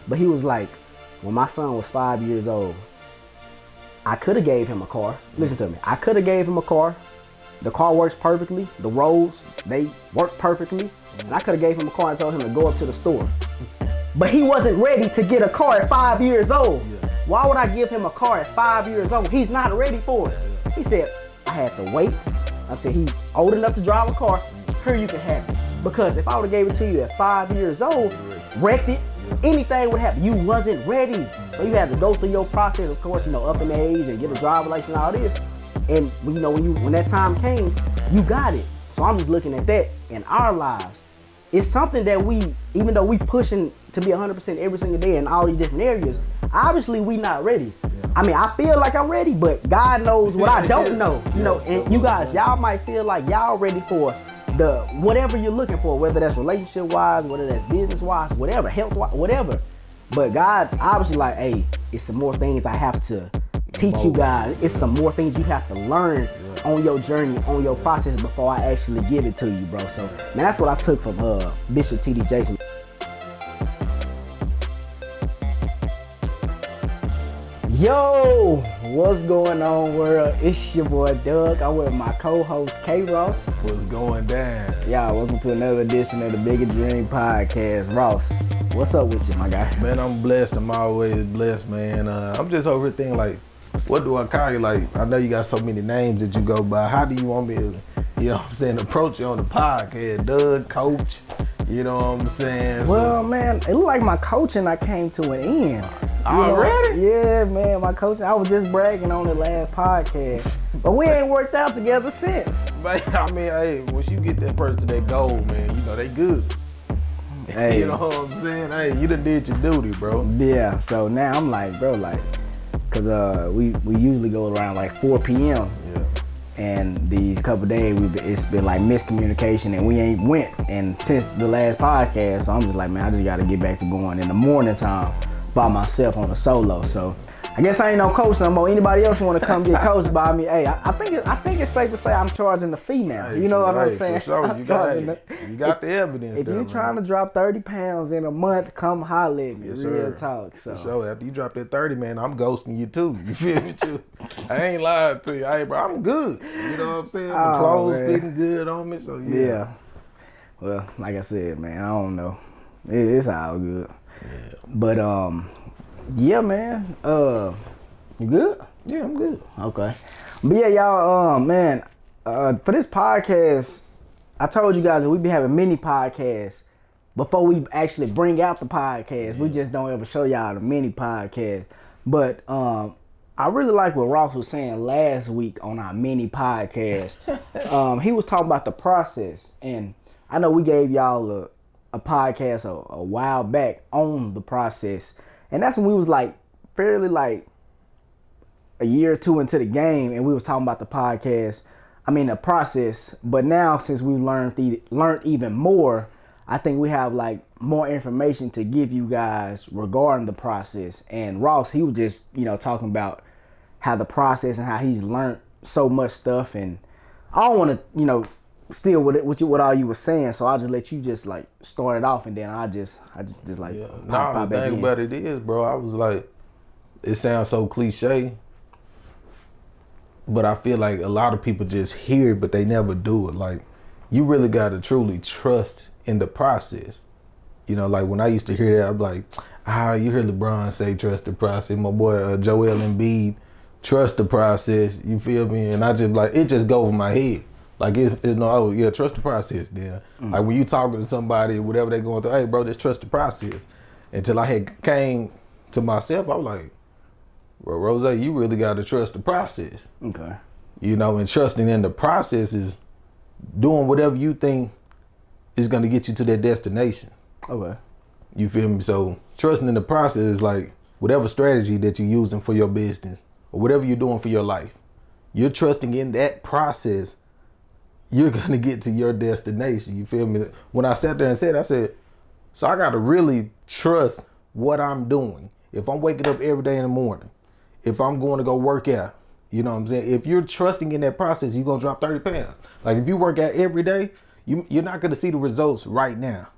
But he was like, when my son was 5 years old, I could have gave him a car. Listen to me. I could have gave him a car. The car works perfectly. The roads, they work perfectly. And I could have gave him a car and told him to go up to the store. But he wasn't ready to get a car at 5 years old. Why would I give him a car at 5 years old? He's not ready for it. He said, I had to wait until he's old enough to drive a car. Here you can have it. Because if I would have gave it to you at 5 years old, wrecked it, anything would happen. You wasn't ready. So you had to go through your process, of course, up in age and get a driver's license and all this. And when that time came, you got it. So I'm just looking at that in our lives. It's something that even though we pushing to be 100% every single day in all these different areas, obviously we not ready. I mean, I feel like I'm ready, but God knows what I don't know. And you guys, y'all might feel like y'all ready for the whatever you're looking for, whether that's relationship wise, whether that's business wise, whatever, health wise, whatever. But God obviously like, hey, it's some more things I have to teach you guys. It's some more things you have to learn on your journey, on your process before I actually give it to you, bro. So, man, that's what I took from Bishop T.D. Jason. Yo, what's going on, world? It's your boy Doug. I'm with my co-host K. Ross. What's going down? Y'all, welcome to another edition of the Bigger Dream Podcast. Ross, what's up with you, my guy? Man, I'm blessed. I'm always blessed, man. I'm just over here thinking, like, what do I call you? Like, I know you got so many names that you go by. How do you want me to, you know what I'm saying, approach you on the podcast? Doug, Coach, you know what I'm saying? Well, man, it looked like my coaching I came to an end. Already? Yeah, man, my coaching, I was just bragging on the last podcast. But we ain't worked out together since. Man, I mean, hey, once you get that person that goal, man, you know, they good. Hey. You know what I'm saying? Hey, you done did your duty, bro. Yeah, so now I'm like, bro, like, cause we usually go around like 4 p.m. Yeah. And these couple days it's been like miscommunication and we ain't went. And since the last podcast, so I'm just like, man, I just gotta get back to going in the morning time by myself on a solo. So I guess I ain't no coach no more. Anybody else want to come get coached by me? Hey, I think it's safe to say I'm charging the fee now. Hey, you know what I'm saying? For sure. You got the evidence. If you're trying to drop 30 pounds in a month, come holler at me. Yes, Real sir. talk. So. For sure. After you drop that 30, man, I'm ghosting you too. You feel me too? I ain't lying to you. Hey, bro, I'm good. You know what I'm saying? The clothes fitting good on me. So yeah. Well, like I said, man, I don't know. It's all good. Yeah. But yeah, man. You good? Yeah, I'm good. Okay. But yeah, y'all, man, for this podcast, I told you guys that we be having mini podcasts before we actually bring out the podcast. Yeah. We just don't ever show y'all the mini podcast. But I really like what Ross was saying last week on our mini podcast. He was talking about the process, and I know we gave y'all a podcast a while back on the process, and that's when we was like fairly like a year or two into the game, and we was talking about the process. But now since we learned even more, I think we have like more information to give you guys regarding the process. And Ross, he was just talking about how the process and how he's learned so much stuff, and I don't want to steal what all you were saying, so I'll just let you just like start it off, and then I just like pop the back thing in. about it is, bro, I was like, it sounds so cliche, but I feel like a lot of people just hear it, but they never do it. Like, you really got to truly trust in the process. Like when I used to hear that, I'm like, you hear LeBron say trust the process. My boy Joel Embiid, trust the process. You feel me? And I just like, it just go over my head. Like trust the process then. Like when you talking to somebody, whatever they going through, hey bro, just trust the process. Until I had came to myself, I was like, well, Rose, you really got to trust the process. Okay. And trusting in the process is doing whatever you think is going to get you to that destination. Okay. You feel me? So trusting in the process is like whatever strategy that you're using for your business or whatever you're doing for your life. You're trusting in that process. You're going to get to your destination. You feel me? When I sat there and I said, so I got to really trust what I'm doing. If I'm waking up every day in the morning, if I'm going to go work out, you know what I'm saying? If you're trusting in that process, you're going to drop 30 pounds. Like if you work out every day, you're not going to see the results right now.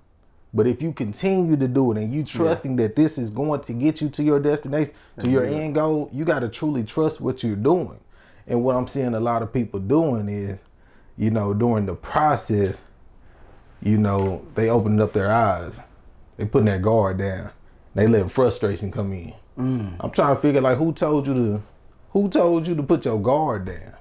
But if you continue to do it and you trusting that this is going to get you to your destination, to your end goal, you got to truly trust what you're doing. And what I'm seeing a lot of people doing is, you know, during the process, you know, they opening up their eyes. They putting their guard down. They letting frustration come in. I'm trying to figure like who told you to put your guard down?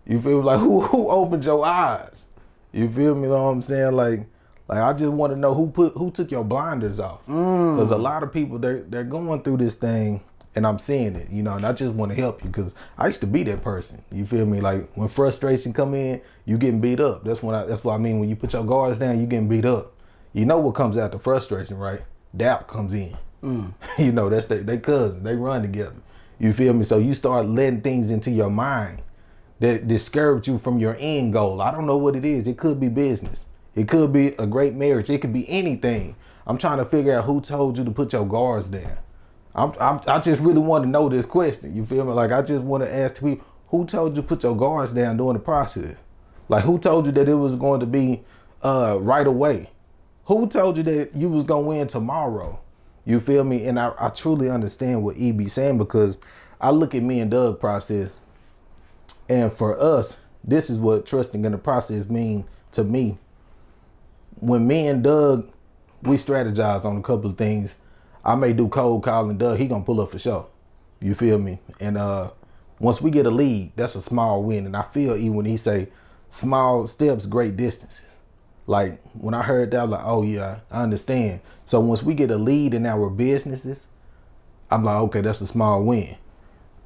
You feel me? Like who opened your eyes? You feel me? You know what I'm saying? Like I just want to know who took your blinders off. Because a lot of people they're going through this thing, and I'm seeing it, you know, and I just want to help you because I used to be that person. You feel me? Like when frustration come in, you getting beat up. That's what I mean when you put your guards down, you getting beat up. You know what comes after frustration, right? Doubt comes in. You know, that's they cousins. They run together. You feel me? So you start letting things into your mind that discourage you from your end goal. I don't know what it is. It could be business. It could be a great marriage. It could be anything. I'm trying to figure out who told you to put your guards down. I just really want to know this question. You feel me? Like I just want to ask people, who told you to put your guards down during the process? Like who told you that it was going to be right away? Who told you that you was going to win tomorrow? You feel me? And I truly understand what EB saying because I look at me and Doug process. And for us, this is what trusting in the process mean to me. When me and Doug, we strategize on a couple of things. I may do cold calling Doug, he gonna pull up for sure. You feel me? And once we get a lead, that's a small win. And I feel even when he say small steps, great distances. Like when I heard that, I was like, oh yeah, I understand. So once we get a lead in our businesses, I'm like, okay, that's a small win.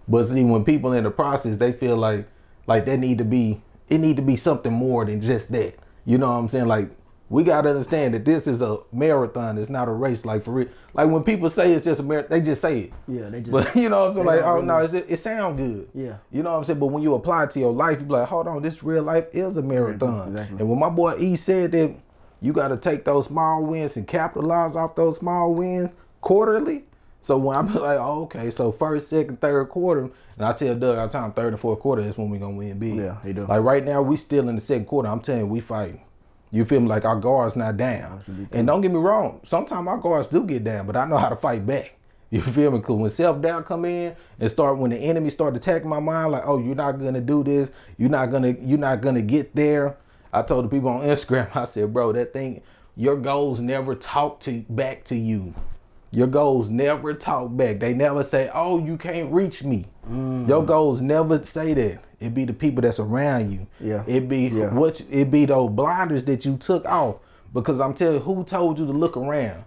But see, when people in the process, they feel like it need to be something more than just that. You know what I'm saying? Like we gotta understand that this is a marathon. It's not a race. Like for real. Like when people say it's just a marathon, they just say it. Yeah, they just. But you know what I'm saying? Like, oh really, no, it sounds good. Yeah. You know what I'm saying? But when you apply it to your life, you be like, hold on, this real life is a marathon. Exactly. And when my boy E said that you gotta take those small wins and capitalize off those small wins quarterly. So when I'm like, oh, okay, so first, second, third quarter, and I tell Doug all the time, third and fourth quarter is when we gonna win big. Yeah, he do. Like right now, we still in the second quarter. I'm telling you, we fighting. You feel me? Like our guard's not down. And don't get me wrong, sometimes our guards do get down, but I know how to fight back. You feel me? Because when self-doubt come in and when the enemy start attacking my mind, like, oh, you're not gonna do this, you're not gonna get there. I told the people on Instagram, I said, bro, that thing, your goals never talk back to you. Your goals never talk back. They never say, oh, you can't reach me. Your goals never say that. It be the people that's around you. Yeah. It be those blinders that you took off. Because I'm telling you, who told you to look around?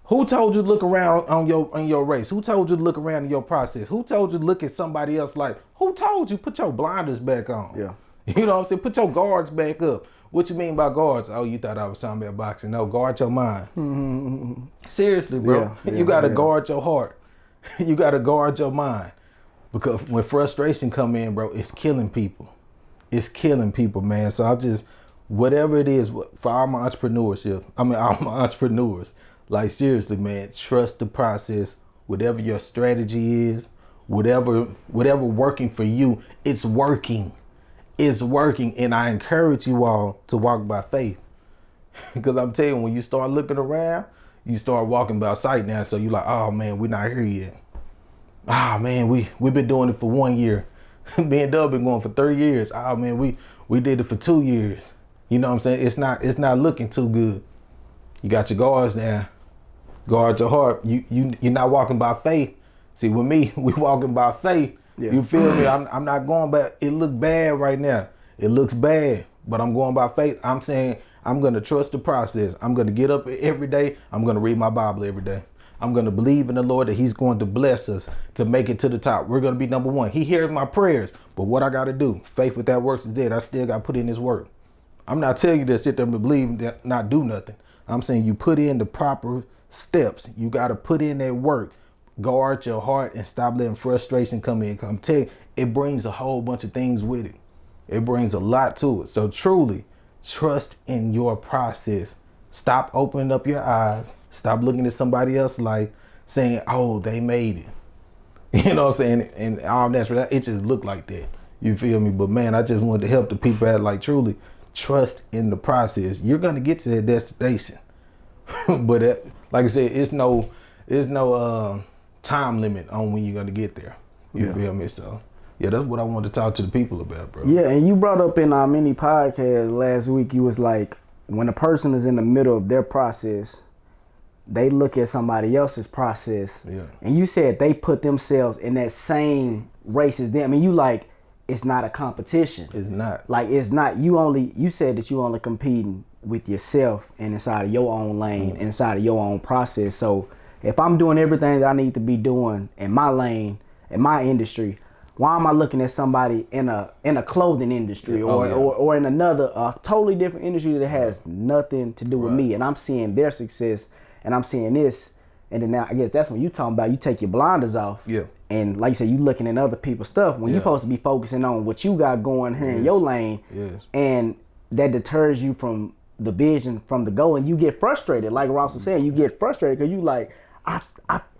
Who told you to look around on your race? Who told you to look around in your process? Who told you to look at somebody else like, who told you put your blinders back on? Yeah. You know what I'm saying? Put your guards back up. What you mean by guards? Oh, you thought I was talking about boxing. No, guard your mind. Seriously, bro. You got to guard your heart. You got to guard your mind. Because when frustration come in, bro, it's killing people. It's killing people, man. So I just, whatever it is, for all my entrepreneurs, like seriously, man, trust the process. Whatever your strategy is, whatever working for you, it's working. It's working, and I encourage you all to walk by faith. Because I'm telling you, when you start looking around, you start walking by sight now. So you're like, oh man, we're not here yet. Oh man, we've been doing it for 1 year. Me and Doug been going for 3 years. Oh man, we did it for 2 years. You know what I'm saying? It's not looking too good. You got your guards down. Guard your heart. You're not walking by faith. See, with me, we walking by faith. Yeah. You feel me? I'm not going by, it look bad right now. It looks bad, but I'm going by faith. I'm saying I'm going to trust the process. I'm going to get up every day. I'm going to read my Bible every day. I'm going to believe in the Lord that he's going to bless us to make it to the top. We're going to be number one. He hears my prayers, but what I got to do, faith without works is dead. I still got to put in this work. I'm not telling you to sit there and believe that not do nothing. I'm saying you put in the proper steps. You got to put in that work. Guard your heart and stop letting frustration come in. I'm telling you, it brings a whole bunch of things with it. It brings a lot to it. So truly, trust in your process. Stop opening up your eyes. Stop looking at somebody else like saying, oh, they made it. You know what I'm saying? And all natural, it just looked like that. You feel me? But man, I just wanted to help the people out, like truly trust in the process. You're going to get to that destination. But like I said, it's no time limit on when you're gonna get there. You feel me? So yeah, that's what I wanted to talk to the people about, bro. Yeah, and you brought up in our mini podcast last week, you was like, when a person is in the middle of their process, they look at somebody else's process. Yeah. And you said they put themselves in that same race as them. I mean, you like, it's not a competition. It's not. Like, it's not, you said that you only competing with yourself and inside of your own lane, inside of your own process. So if I'm doing everything that I need to be doing in my lane, in my industry, why am I looking at somebody in a clothing industry or in another totally different industry that has nothing to do with me, and I'm seeing their success and I'm seeing this, and then now I guess that's when you talking about you take your blinders off, and like you said, you looking at other people's stuff when you're supposed to be focusing on what you got going here in your lane, and that deters you from the vision, from the goal, and you get frustrated. Like Ross was saying, you get frustrated because you like, I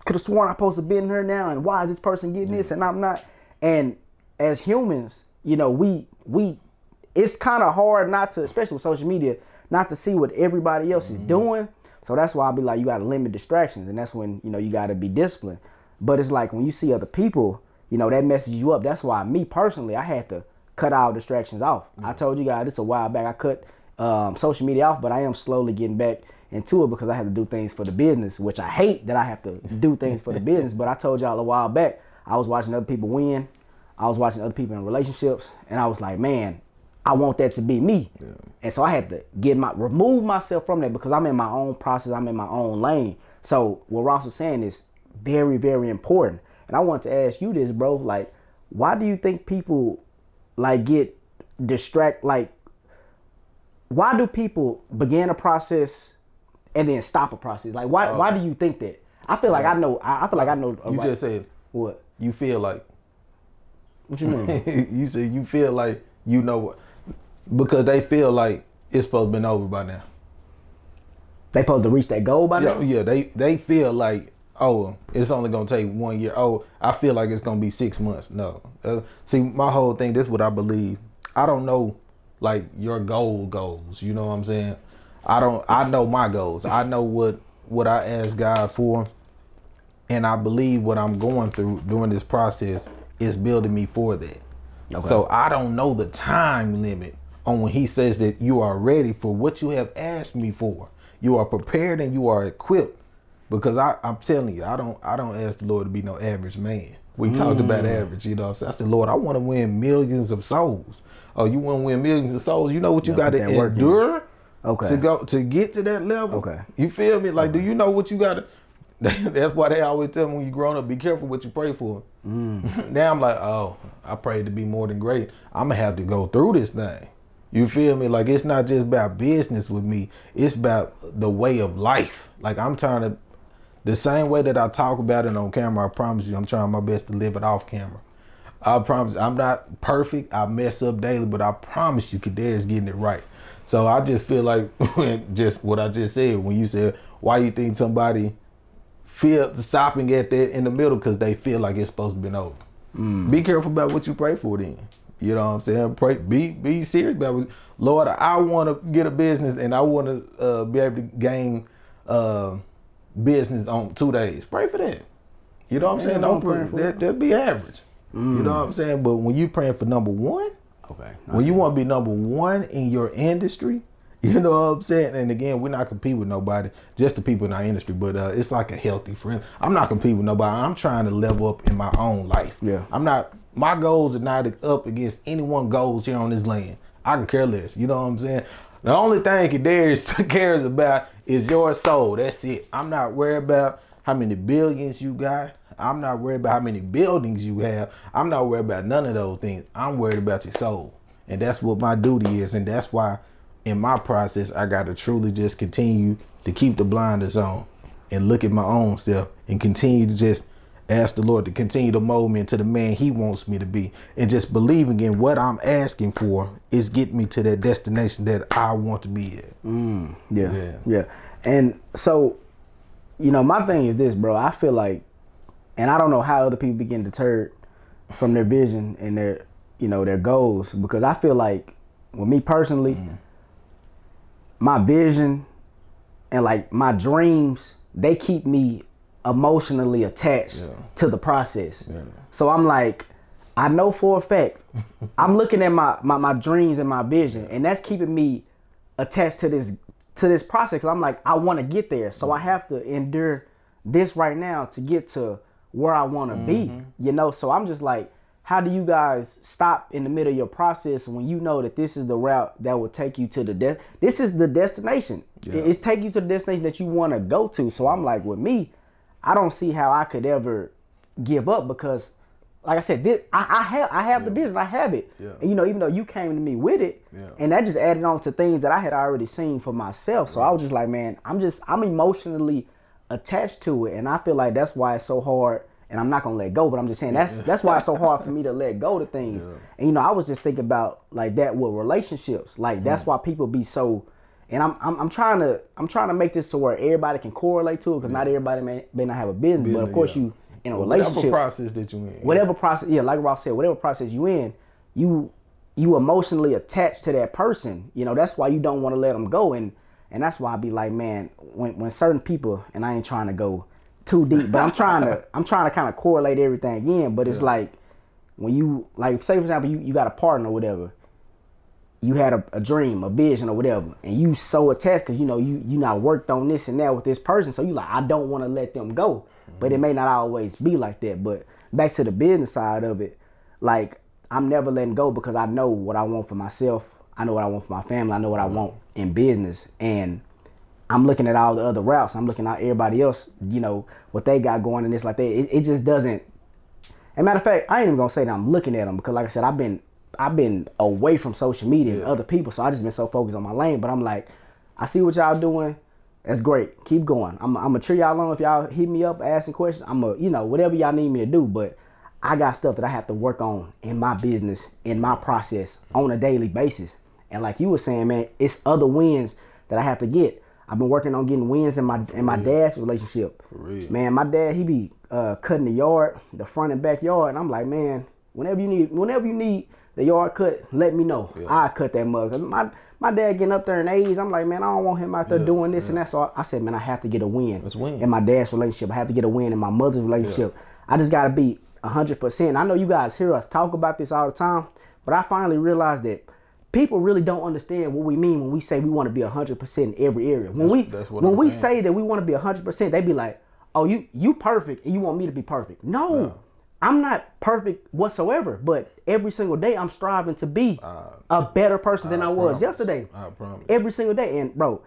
could have sworn I'm supposed to be in here now, and why is this person getting this and I'm not? And as humans, you know, we it's kind of hard not to, especially with social media, not to see what everybody else is doing. So that's why I'll be like, you got to limit distractions, and that's when, you know, you got to be disciplined. But it's like when you see other people, you know, that messes you up. That's why me personally, I had to cut all distractions off. I told you guys this a while back. I cut social media off, but I am slowly getting back into it because I have to do things for the business, which I hate that I have to do things for the business. But I told y'all a while back, I was watching other people win. I was watching other people in relationships, and I was like, man, I want that to be me. And so I had to remove myself from that because I'm in my own process. I'm in my own lane. So what Ross was saying is very, very important. And I want to ask you this, bro. Like, why do you think people like get distracted? Like, why do people begin a process and then stop a process? Like, why do you think that? I feel like I know. I feel like I know. You just said what? You feel like. What you mean? You said you feel like you know what. Because they feel like it's supposed to been over by now. They supposed to reach that goal by now? Yeah, they feel like, oh, it's only going to take 1 year. Oh, I feel like it's going to be 6 months. No. See, my whole thing, this is what I believe. I don't know, like, your goals. You know what I'm saying? I know my goals. I know what I ask God for. And I believe what I'm going through during this process is building me for that. Okay. So I don't know the time limit on when he says that you are ready for what you have asked me for. You are prepared and you are equipped. Because I'm telling you, I don't ask the Lord to be no average man. We talked about average, you know. So I said, Lord, I want to win millions of souls. Oh, you want to win millions of souls? You know what you got to endure to get to that level? Okay. You feel me? Like, do you know what you got to? That's why they always tell me when you growing up, be careful what you pray for. Now I'm like, oh, I prayed to be more than great. I'm going to have to go through this thing. You feel me? Like, it's not just about business with me. It's about the way of life. Like, I'm trying to, the same way that I talk about it on camera, I promise you, I'm trying my best to live it off camera. I promise, I'm not perfect. I mess up daily, but I promise you, Kader's getting it right. So I just feel like, just what I just said, when you said, why you think somebody feel stopping at that in the middle, because they feel like it's supposed to be over. Be careful about what you pray for then. You know what I'm saying? Pray, be serious about it. Lord, I want to get a business and I want to be able to gain business on 2 days. Pray for that. You know what I'm saying? Don't pray for that'd be average. You know what I'm saying? But when you praying for number one, when you want to be number one in your industry, you know what I'm saying? And again, we're not competing with nobody, just the people in our industry, but it's like a healthy friend. I'm not competing with nobody. I'm trying to level up in my own life. My goals are not up against anyone's goals here on this land. I can care less. You know what I'm saying? The only thing Kadarius cares about is your soul. That's it. I'm not worried about how many billions you got. I'm not worried about how many buildings you have. I'm not worried about none of those things. I'm worried about your soul. And that's what my duty is. And that's why in my process, I got to truly just continue to keep the blinders on and look at my own self and continue to just ask the Lord to continue to mold me into the man he wants me to be. And just believing in what I'm asking for is getting me to that destination that I want to be at. Yeah. And so, you know, my thing is this, bro. I feel like, and I don't know how other people get deterred from their vision and their, you know, their goals, because I feel like, with me personally, my vision and like my dreams, they keep me emotionally attached to the process. So I'm like, I know for a fact, I'm looking at my dreams and my vision, and that's keeping me attached to this process. Cause I'm like, I want to get there, so I have to endure this right now to get to where I want to be. You know, so I'm just like, how do you guys stop in the middle of your process when you know that this is the route that will take you to the this is the destination. It's take you to the destination that you want to go to. So I'm like, with me, I don't see how I could ever give up, because like I said, I have the business, I have it. And you know, even though you came to me with it, and that just added on to things that I had already seen for myself. So I was just like, man, I'm emotionally attached to it, and I feel like that's why it's so hard. And I'm not gonna let go, but I'm just saying that's why it's so hard for me to let go to things. And you know, I was just thinking about like that with relationships. Like that's why people be so. And I'm trying to make this to where everybody can correlate to it, because not everybody may not have a business, but of course you in a relationship. Whatever process that you in. Whatever process, like Ross said, whatever process you in, you emotionally attached to that person. You know, that's why you don't want to let them go. And that's why I be like, man, when certain people, and I ain't trying to go too deep, but I'm trying to kind of correlate everything again. But it's like when you, like, say for example, you got a partner or whatever, you had a dream, a vision or whatever, and you so attached because you know you not worked on this and that with this person, so you like, I don't want to let them go. But it may not always be like that. But back to the business side of it, like, I'm never letting go, because I know what I want for myself, I know what I want for my family, I know what I want in business, and I'm looking at all the other routes. I'm looking at everybody else, you know, what they got going and this like that. It just doesn't. And matter of fact, I ain't even gonna say that I'm looking at them, because like I said, I've been away from social media and other people, so I just been so focused on my lane. But I'm like, I see what y'all doing. That's great. Keep going. I'm gonna cheer y'all on if y'all hit me up asking questions. I'm gonna, you know, whatever y'all need me to do. But I got stuff that I have to work on in my business, in my process on a daily basis. And like you were saying, man, it's other wins that I have to get. I've been working on getting wins in my dad's relationship. Man, my dad, he be cutting the yard, the front and backyard, and I'm like, man, whenever you need the yard cut, let me know. I cut that mug. My dad getting up there in age, I'm like, man, I don't want him out there doing this and that. So I said, man, I have to get a win in my dad's relationship. I have to get a win in my mother's relationship. I just gotta be 100%. I know you guys hear us talk about this all the time, but I finally realized that people really don't understand what we mean when we say we want to be 100% in every area. When we say that we want to be 100%, they be like, oh, you perfect and you want me to be perfect. No, I'm not perfect whatsoever, but every single day I'm striving to be a better person than I was yesterday. I promise. Every single day. And bro,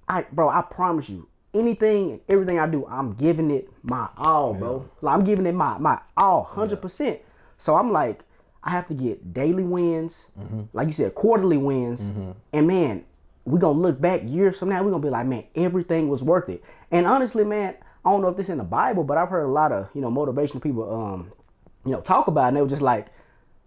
I promise you, anything and everything I do, I'm giving it my all, bro. Like, I'm giving it my all, 100%. So I'm like, I have to get daily wins, like you said, quarterly wins. And man, we're going to look back years from now, we're going to be like, man, everything was worth it. And honestly, man, I don't know if this is in the Bible, but I've heard a lot of, you know, motivational people, you know, talk about it, and they were just like,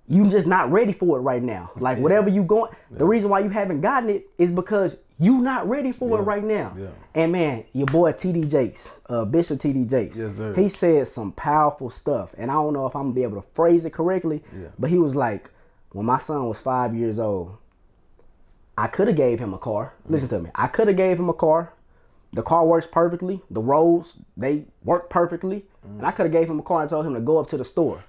you just not ready for it right now. Like, whatever you going, the reason why you haven't gotten it is because you not ready for it right now. And man, your boy TD Jakes, Bishop TD Jakes, he said some powerful stuff. And I don't know if I'm gonna be able to phrase it correctly, but he was like, when my son was 5 years old, I could have gave him a car. Listen to me. I could have gave him a car. The car works perfectly. The roads, they work perfectly. And I could have gave him a car and told him to go up to the store.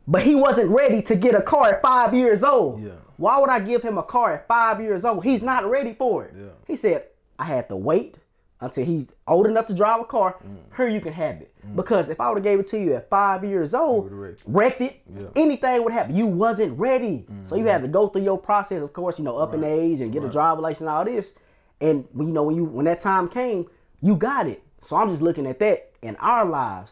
But he wasn't ready to get a car at 5 years old. Why would I give him a car at 5 years old? He's not ready for it. He said, I had to wait until he's old enough to drive a car. Here, you can have it. Because if I would have gave it to you at 5 years old, wrecked it, anything would happen. You wasn't ready. So you had to go through your process, of course, you know, up in age and get a driver's license and all this. And you know, when that time came, you got it. So I'm just looking at that in our lives.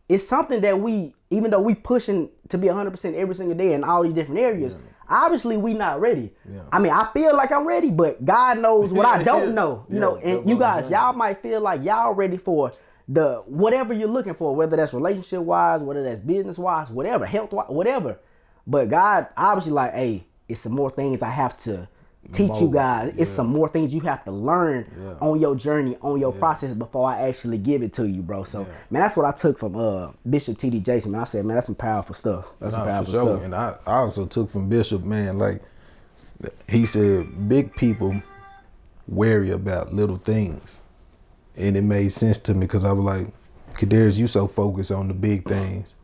It's something that we, even though we pushing to be 100% every single day in all these different areas, obviously we not ready. I mean, I feel like I'm ready, but God knows what I don't know. You know, and you guys, y'all might feel like y'all ready for the whatever you're looking for, whether that's relationship wise, whether that's business wise, whatever, health wise, whatever. But God obviously like, hey, it's some more things I have to teach you guys. It's some more things you have to learn on your journey, on your process before I actually give it to you, bro. So man, that's what I took from Bishop TD Jason. Man, I said, man, that's some powerful stuff. That's some powerful stuff. And I also took from Bishop, man, like he said, big people worry about little things. and it made sense to me because I was like, Kadarius, you so focused on the big things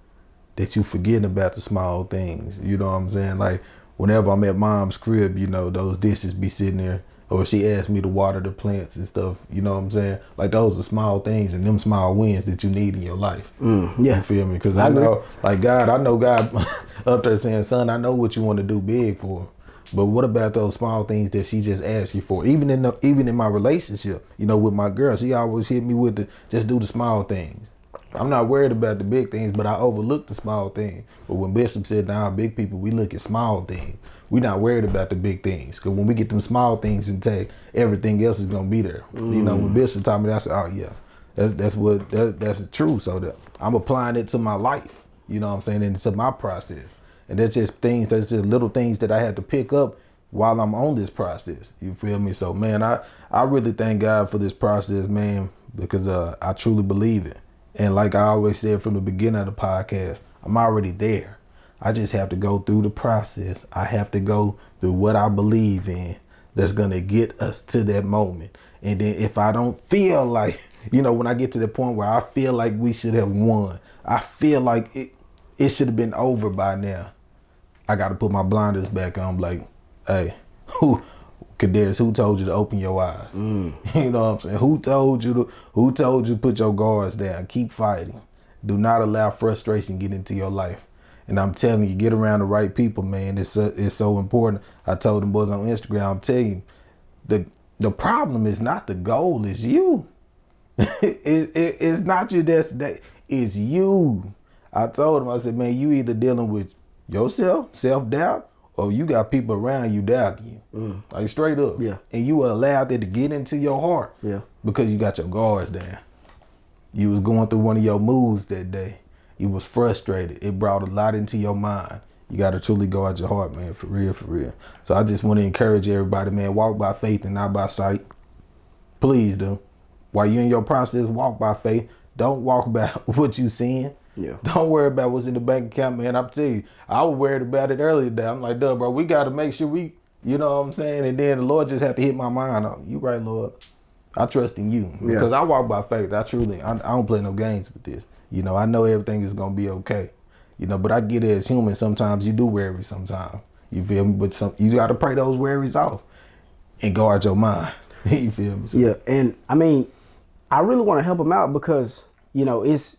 that you forgetting about the small things. You know what I'm saying? Like whenever I'm at mom's crib, you know, those dishes be sitting there, or she asked me to water the plants and stuff. You know what I'm saying? Like those are small things and them small wins that you need in your life. Yeah. You feel me? Because I know, like God, I know God up there saying, son, I know what you want to do big for. But what about those small things that she just asked you for? Even in my relationship, you know, with my girl, she always hit me with just do the small things. I'm not worried about the big things, but I overlook the small things. But when Bishop said, "Now, big people, we look at small things. We're not worried about the big things, because when we get them small things intact, everything else is gonna be there." You know, when Bishop told me that, I said, "Oh yeah, that's true." So that I'm applying it to my life. You know what I'm saying, into my process. And that's just little things that I had to pick up while I'm on this process. You feel me? So man, I really thank God for this process, man, because I truly believe it. And like I always said from the beginning of the podcast, I'm already there. I just have to go through the process. I have to go through what I believe in that's gonna get us to that moment. And then if I don't feel like, you know, when I get to the point where I feel like we should have won, I feel like it should have been over by now, I got to put my blinders back on. Like, hey, Kadarius, who told you to open your eyes? You know what I'm saying? Who told you to put your guards down? Keep fighting. Do not allow frustration get into your life. And I'm telling you, get around the right people, man. It's so important. I told them boys on Instagram, I'm telling you, the problem is not the goal, it's you. It's not your destination, it's you. I told him, I said, man, you either dealing with yourself, self-doubt, or you got people around you doubting you. Like straight up. Yeah. And you allowed that to get into your heart. Yeah. Because you got your guards down. You was going through one of your moves that day. You was frustrated. It brought a lot into your mind. You got to truly go out your heart, man, for real, for real. So I just want to encourage everybody, man, walk by faith and not by sight. Please do. While you're in your process, walk by faith. Don't walk by what you seeing. Yeah. Don't worry about what's in the bank account, man. I'm telling you, I was worried about it earlier today. I'm like, duh, bro, we got to make sure you know what I'm saying? And then the Lord just had to hit my mind. You right, Lord. I trust in you. Because I walk by faith. I don't play no games with this. You know, I know everything is going to be okay. You know, but I get it as human. Sometimes you do worry sometimes. You feel me? But you got to pray those worries off and guard your mind. You feel me? So, yeah. And I mean, I really want to help him out because, you know, it's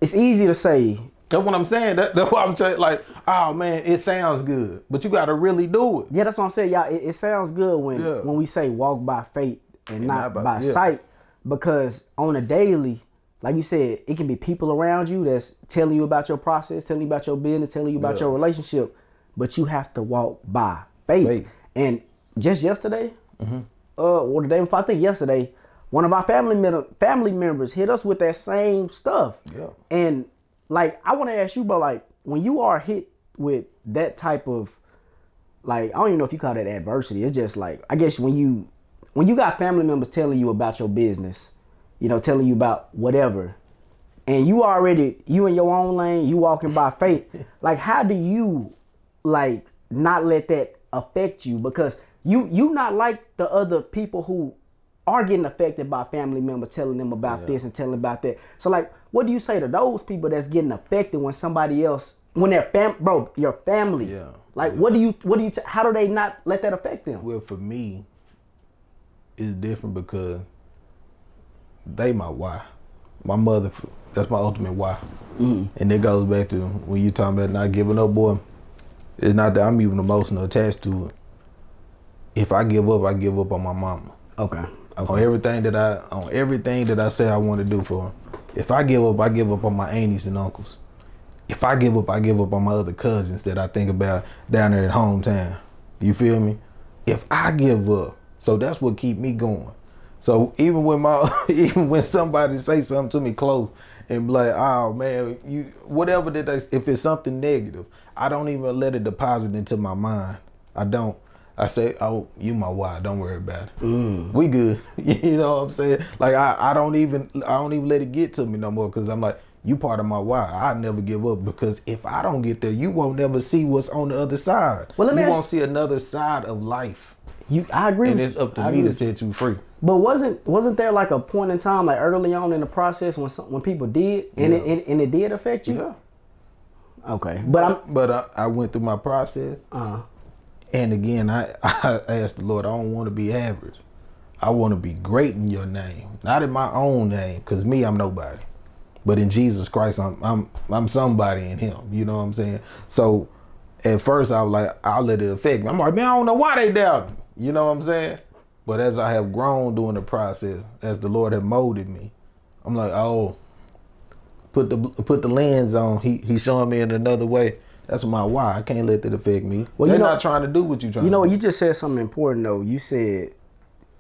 easy to say. That's what I'm saying. That's what I'm saying. Like, oh man, it sounds good, but you got to really do it. Yeah, that's what I'm saying, y'all. It sounds good when we say walk by faith and not by sight, because on a daily, like you said, it can be people around you that's telling you about your process, telling you about your business, telling you about your relationship, but you have to walk by faith. And just yesterday, or the day before, I think yesterday, one of our family members hit us with that same stuff. Yeah. And like, I want to ask you, bro, like, when you are hit with that type of, like, I don't even know if you call that adversity. It's just like, I guess when you got family members telling you about your business, you know, telling you about whatever, and you in your own lane, you walking by faith, like, how do you, like, not let that affect you? Because you not like the other people who are getting affected by family members telling them about this and telling about that. So, like, what do you say to those people that's getting affected when somebody else, when their your family, like, what do you, how do they not let that affect them? Well, for me, it's different because they my why. My mother, that's my ultimate why. And it goes back to when you talking about not giving up, boy. It's not that I'm even emotionally attached to it. If I give up on my mama. Okay. On everything that I say I want to do for her. If I give up on my aunties and uncles. If I give up on my other cousins that I think about down there at hometown. You feel me? If I give up, so that's what keep me going. So even when somebody say something to me close and be like, oh man, whatever that if it's something negative, I don't even let it deposit into my mind. I don't. I say, oh, you my why, don't worry about it. We good. You know what I'm saying? Like I don't even let it get to me no more, because I'm like, you part of my why. I never give up, because if I don't get there, you won't never see what's on the other side. Well, you won't see another side of life. I agree. And it's up to me to set you free. But wasn't there like a point in time, like early on in the process, when people did, and it did affect you? Yeah. Okay, but I went through my process, uh, and again, I asked the Lord, I don't want to be average. I want to be great in your name, not in my own name, because me, I'm nobody. But in Jesus Christ, I'm somebody in Him. You know what I'm saying? So at first, I was like, I'll let it affect me. I'm like, man, I don't know why they doubt me. You know what I'm saying? But as I have grown during the process, as the Lord have molded me, I'm like, oh, put the lens on. He's showing me in another way. That's my why. I can't let that affect me. Well, they're not trying to do what you're trying to do. You know, you just said something important though. You said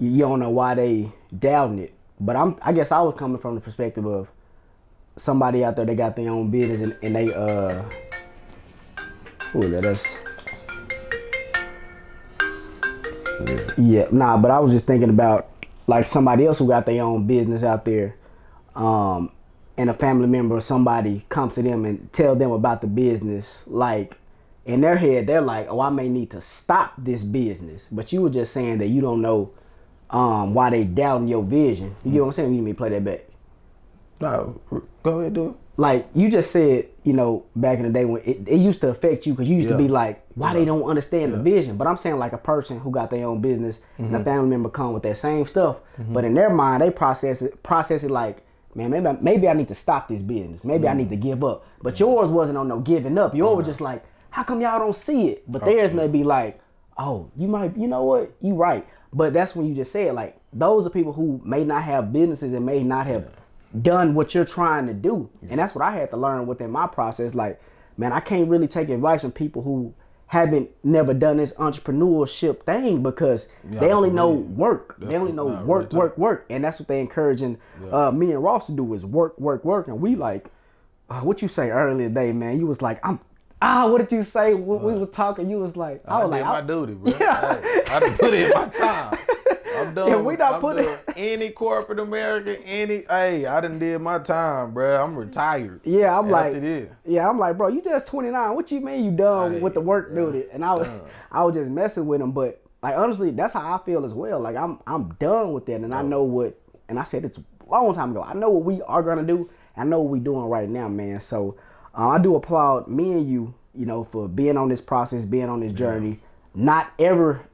you don't know why they doubting it. But I guess I was coming from the perspective of somebody out there, they got their own business and they that's but I was just thinking about like somebody else who got their own business out there, and a family member or somebody comes to them and tell them about the business. Like in their head, they're like, oh, I may need to stop this business. But you were just saying that you don't know why they doubting your vision. You get what I'm saying? You need me to play that back. No, go ahead, do it. Like you just said, you know, back in the day when it used to affect you because you used to be like, why they don't understand the vision. But I'm saying like a person who got their own business and a family member come with that same stuff, but in their mind they process it like, man, maybe I need to stop this business. Maybe I need to give up. But yours wasn't on no giving up. Yours was just like, how come y'all don't see it? But theirs may be like, oh, you know what, you right. But that's when you just said like those are people who may not have businesses and may not have done what you're trying to do. And that's what I had to learn within my process. Like, man, I can't really take advice from people who never done this entrepreneurship thing because they only know work. They only know work. And that's what they encouraging me and Ross to do is work. And we like, what you say earlier today, man? You was like, what did you say? We were talking, you was like, I did my duty, bro. Yeah. I done put in my time. I'm done. And we not putting any corporate America, I done did my time, bro. I'm retired. Yeah, I'm like, bro, you just 29. What you mean you done with the work duty? And I was just messing with him, but like honestly, that's how I feel as well. Like I'm done with that, and I know what. And I said it's a long time ago. I know what we are gonna do. I know what we doing right now, man. So I do applaud me and you, you know, for being on this process, being on this journey. Not ever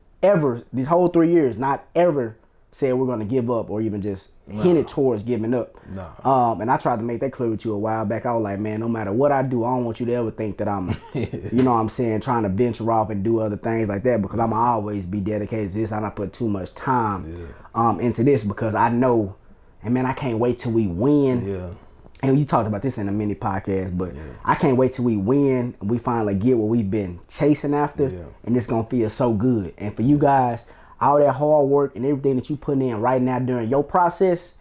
these whole 3 years, not ever said we're gonna give up or even just hinted towards giving up. No. And I tried to make that clear with you a while back. I was like, man, no matter what I do, I don't want you to ever think that I'm, you know what I'm saying, trying to venture off and do other things like that, because I'm always be dedicated to this. I don't put too much time into this because I know, and man, I can't wait till we win. Yeah. And you talked about this in a mini podcast, but I can't wait till we win and we finally get what we've been chasing after, and it's gonna feel so good. And for you guys, all that hard work and everything that you put in right now during your process,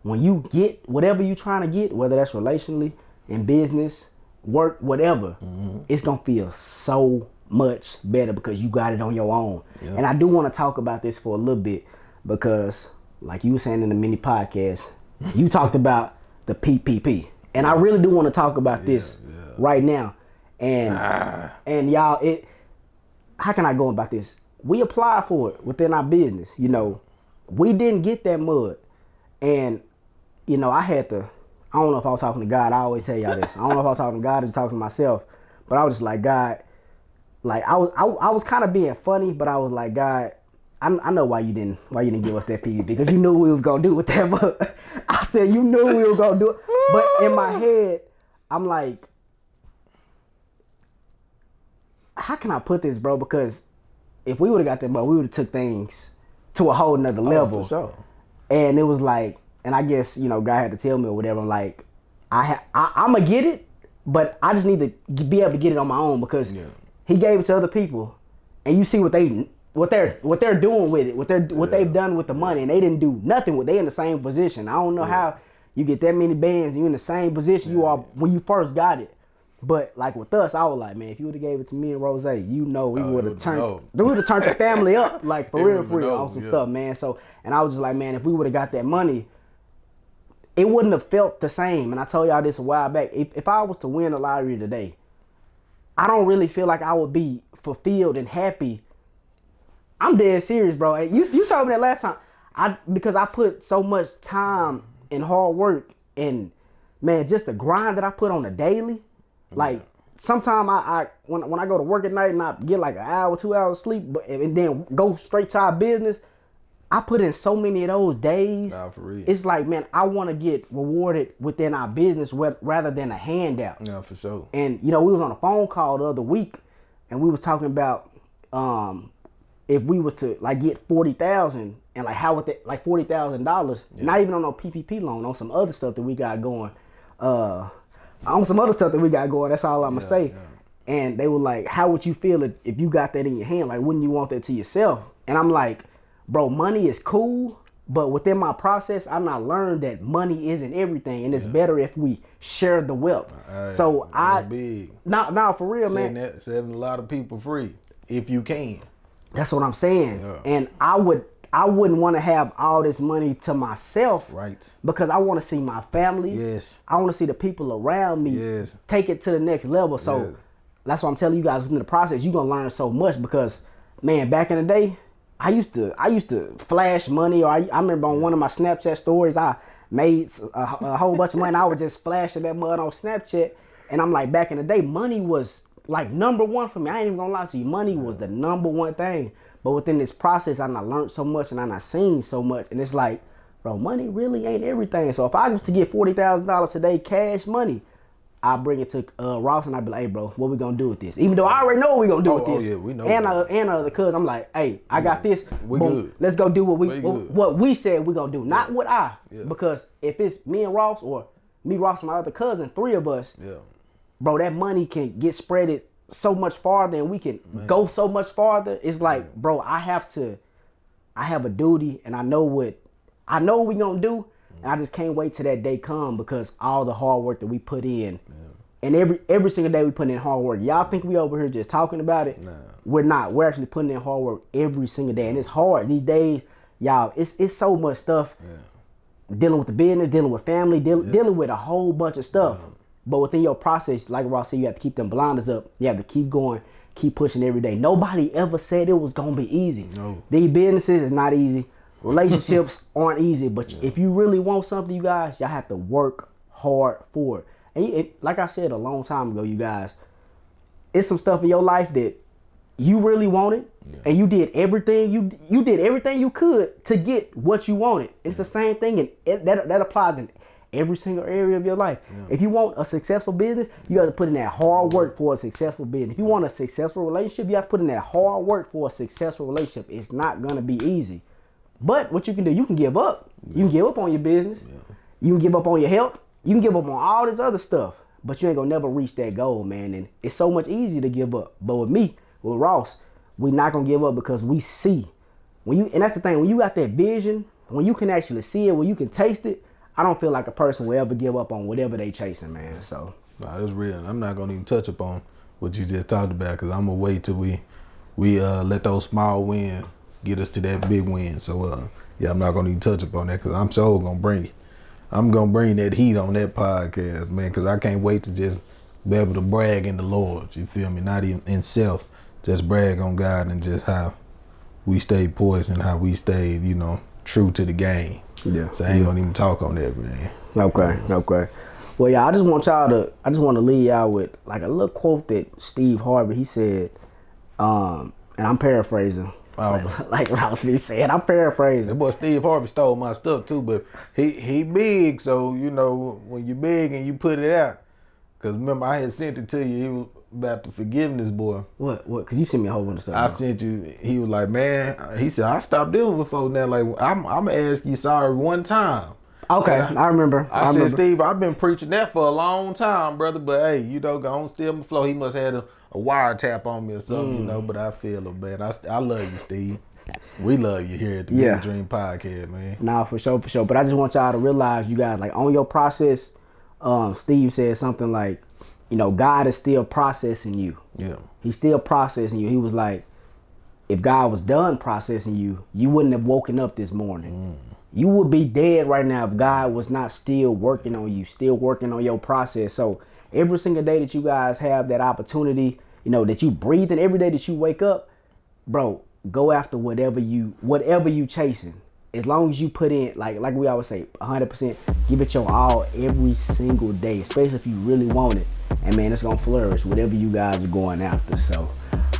when you get whatever you're trying to get, whether that's relationally, in business, work, whatever, it's gonna feel so much better because you got it on your own. And I do want to talk about this for a little bit because, like you were saying in the mini podcast, you talked about the PPP, and I really do want to talk about this right now. And y'all, how can I go about this? We applied for it within our business. You know, we didn't get that mud, and you know, I had to. I don't know if I was talking to God. I always tell y'all this. I don't know if I was talking to God or just talking to myself, but I was just like, God, like I was kind of being funny, but I was like, God, I know why you didn't give us that PPP, because you knew we was gonna do with that mud. I said you knew we were gonna do it, but in my head, I'm like, how can I put this, bro? Because if we would have got that mud, we would have took things to a whole nother level. For sure. And it was like, and I guess, you know, God had to tell me or whatever. I'm like, I'm gonna get it, but I just need to be able to get it on my own, because He gave it to other people, and you see what they're doing with it, what they've done with the money, and they didn't do nothing with. They in the same position. I don't know how you get that many bands. You in the same position you are when you first got it. But like with us, I was like, man, if you would have gave it to me and Rose, you know, we would have turned the family up, like for real on some stuff, man. So, and I was just like, man, if we would have got that money, it wouldn't have felt the same. And I told y'all this a while back. If I was to win the lottery today, I don't really feel like I would be fulfilled and happy I'm dead serious, bro. Hey, you told me that last time. Because I put so much time and hard work and man, just the grind that I put on a daily. Like sometimes I when I go to work at night and I get like an hour, 2 hours sleep, and then go straight to our business. I put in so many of those days. Nah, for real. It's like, man, I want to get rewarded within our business rather than a handout. Yeah, for sure. And you know, we was on a phone call the other week, and we was talking about if we was to like get 40,000 and like how would that like $40,000, not even on no PPP loan, on some other stuff that we got going, That's all I'm gonna say. Yeah. And they were like, how would you feel if you got that in your hand? Like, wouldn't you want that to yourself? And I'm like, bro, money is cool, but within my process, I not learned that money isn't everything, and it's better if we share the wealth. So big. Nah, for real, man. Setting a lot of people free if you can. That's what I'm saying. Yeah. And I wouldn't want to have all this money to myself, right? Because I want to see my family. Yes. I want to see the people around me. Take it to the next level. So that's why I'm telling you guys, within the process, you're gonna learn so much. Because man, back in the day, I used to flash money, or I remember on one of my Snapchat stories, I made a whole bunch of money. I was just flashing that mud on Snapchat, and I'm like, back in the day, money was like number one for me. I ain't even gonna lie to you, money was the number one thing. But within this process, I learned so much and I seen so much, and it's like, bro, money really ain't everything. So if I was to get $40,000 today, cash money, I bring it to Ross and I be like, hey, bro, what we gonna do with this? Even though I already know what we gonna do with this. Yeah, we know. And other cuz I'm like, hey, I got this. We good. Let's go do what we said we gonna do, not what I. Yeah. Because if it's me and Ross or me, Ross, and my other cousin, three of us, bro, that money can get spreaded so much farther, and we can go so much farther. It's like, bro, I have a duty, and I know what we gonna do. And I just can't wait till that day come, because all the hard work that we put in, and every single day we put in hard work. Y'all think we over here just talking about it? Nah. We're not. We're actually putting in hard work every single day, and it's hard these days, y'all. It's so much stuff. Dealing with the business, dealing with family, dealing with a whole bunch of stuff. But within your process, like Ross said, you have to keep them blinders up. You have to keep going, keep pushing every day. Nobody ever said it was gonna be easy. No. These businesses is not easy. Relationships aren't easy, but if you really want something, you guys, y'all have to work hard for it. And like I said a long time ago, you guys, it's some stuff in your life that you really wanted, and you did everything you did everything you could to get what you wanted. It's the same thing, and that applies in every single area of your life. If you want a successful business, you have to put in that hard work for a successful business. If you want a successful relationship, you have to put in that hard work for a successful relationship. It's not gonna be easy. But what you can do, you can give up. You can give up on your business. You can give up on your health. You can give up on all this other stuff. But you ain't gonna never reach that goal, man. And it's so much easier to give up. But with me, with Ross, we not gonna give up, because we see. And that's the thing, when you got that vision, when you can actually see it, when you can taste it, I don't feel like a person will ever give up on whatever they chasing, man. So nah, that's real. I'm not gonna even touch upon what you just talked about, because I'm gonna wait till we let those small wins get us to that big win. So I'm not gonna even touch upon that, because I'm sure gonna bring it. I'm gonna bring that heat on that podcast, man, because I can't wait to just be able to brag in the Lord. You feel me? Not even in self, just brag on God and just how we stayed poised and how we stayed, true to the game. Yeah. So I ain't gonna even talk on that, man. Okay. Well, yeah, I just want to leave y'all with like a little quote that Steve Harvey, he said, and I'm paraphrasing. Like Ralph B said, I'm paraphrasing. That boy Steve Harvey stole my stuff too, but he big, so when you big and you put it out, because remember I had sent it to you. He was about the forgiveness, boy. What? Because you sent me a whole bunch of stuff. I sent you. He was like, man. He said, I stopped dealing with folks now. Like I'm gonna ask you sorry one time. Okay, I remember. I said, Steve, I've been preaching that for a long time, brother. But hey, go on steal my flow. He must have had a wiretap on me or something, But I feel it, man. I love you, Steve. We love you here at the Big Dream Podcast, man. Nah, for sure. But I just want y'all to realize, you guys, like on your process, Steve said something like, God is still processing you. Yeah. He's still processing you. He was like, if God was done processing you, you wouldn't have woken up this morning. You would be dead right now if God was not still working on you, still working on your process. So every single day that you guys have that opportunity, that you breathe in, every day that you wake up, bro, go after whatever you chasing. As long as you put in, like we always say, 100%, give it your all every single day, especially if you really want it. And man, it's gonna flourish, whatever you guys are going after. So,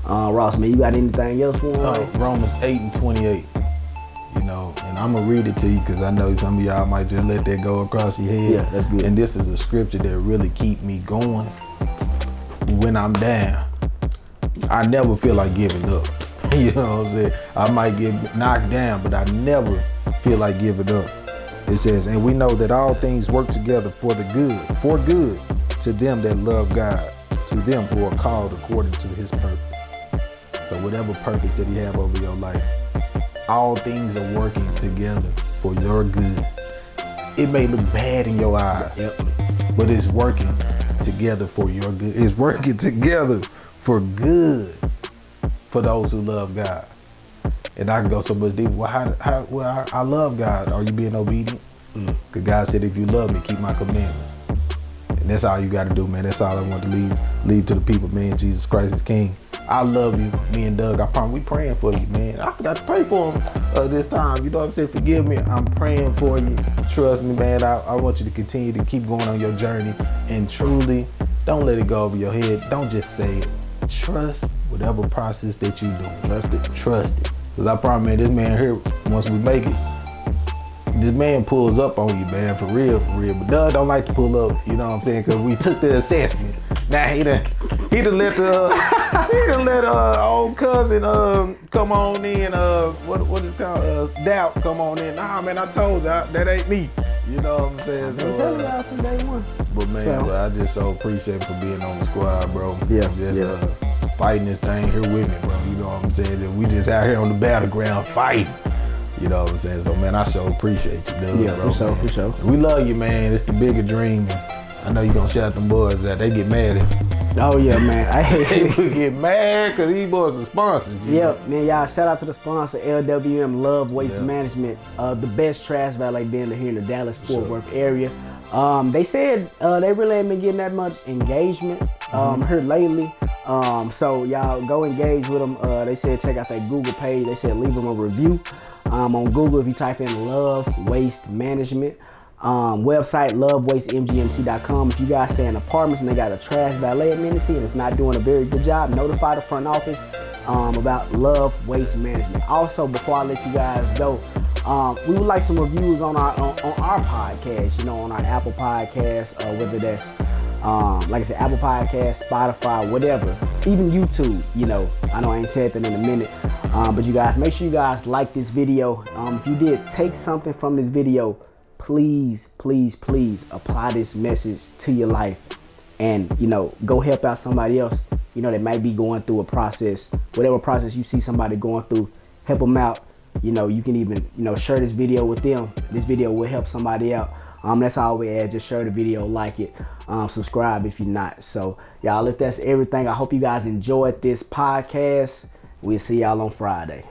Ross, man, you got anything else for him? Romans 8:28. You know, and I'm gonna read it to you because I know some of y'all might just let that go across your head. Yeah, that's good. And this is a scripture that really keep me going when I'm down. I never feel like giving up. You know what I'm saying? I might get knocked down, but I never feel like giving up. It says, and we know that all things work together for good to them that love God, to them who are called according to his purpose. So whatever purpose that he have over your life, all things are working together for your good. It may look bad in your eyes, but it's working together for your good. It's working together for good for those who love God. And I can go so much deeper. Well, I love God. Are you being obedient? Because God said, if you love me, keep my commandments. And that's all you got to do, man. That's all I want to leave to the people, man. Jesus Christ is King. I love you. Me and Doug, I promise we praying for you, man. I forgot to pray for him this time. You know what I'm saying? Forgive me. I'm praying for you. Trust me, man. I want you to continue to keep going on your journey. And truly, don't let it go over your head. Don't just say it. Trust whatever process that you do. Trust it. Because I promise, man, this man here, once we make it, this man pulls up on you, man, for real. But Doug don't like to pull up, you know what I'm saying? Because we took the assessment. Now he done let old cousin come on in, what is it called, doubt come on in. Nah, man, I told you that ain't me. You know what I'm saying? So, but man, I just so appreciate for being on the squad, bro. Fighting this thing here with me, bro. You know what I'm saying? And we just out here on the battleground fighting. You know what I'm saying? So man, I sure appreciate you, dude. Yeah, bro, for sure. We love you, man. It's the bigger dream. And I know you gonna shout them boys out. They get mad at you. Oh yeah, man. They get mad because these boys are sponsors. Man, y'all, shout out to the sponsor, LWM Love Waste Management, the best trash valet vendor here in the Dallas-Fort Worth area. They said they really ain't been getting that much engagement here lately. So y'all go engage with them. They said check out that Google page. They said leave them a review on Google if you type in Love Waste Management. Website lovewastemgmt.com. If you guys stay in apartments and they got a trash valet amenity and it's not doing a very good job, notify the front office about Love Waste Management. Also, before I let you guys go, we would like some reviews on our podcast, you know, on our Apple Podcast, whether that's like I said, Apple Podcast, Spotify, whatever, even YouTube. You know, I know I ain't said that in a minute, but you guys, make sure you guys like this video. If you did take something from this video, please apply this message to your life, and you know, go help out somebody else, you know, that might be going through a process, whatever process you see somebody going through. Help them out. You know, you can even, you know, share this video with them. This video will help somebody out. That's all we add. Just share the video, like it, subscribe if you're not. So y'all, if that's everything, I hope you guys enjoyed this podcast. We'll see y'all on Friday.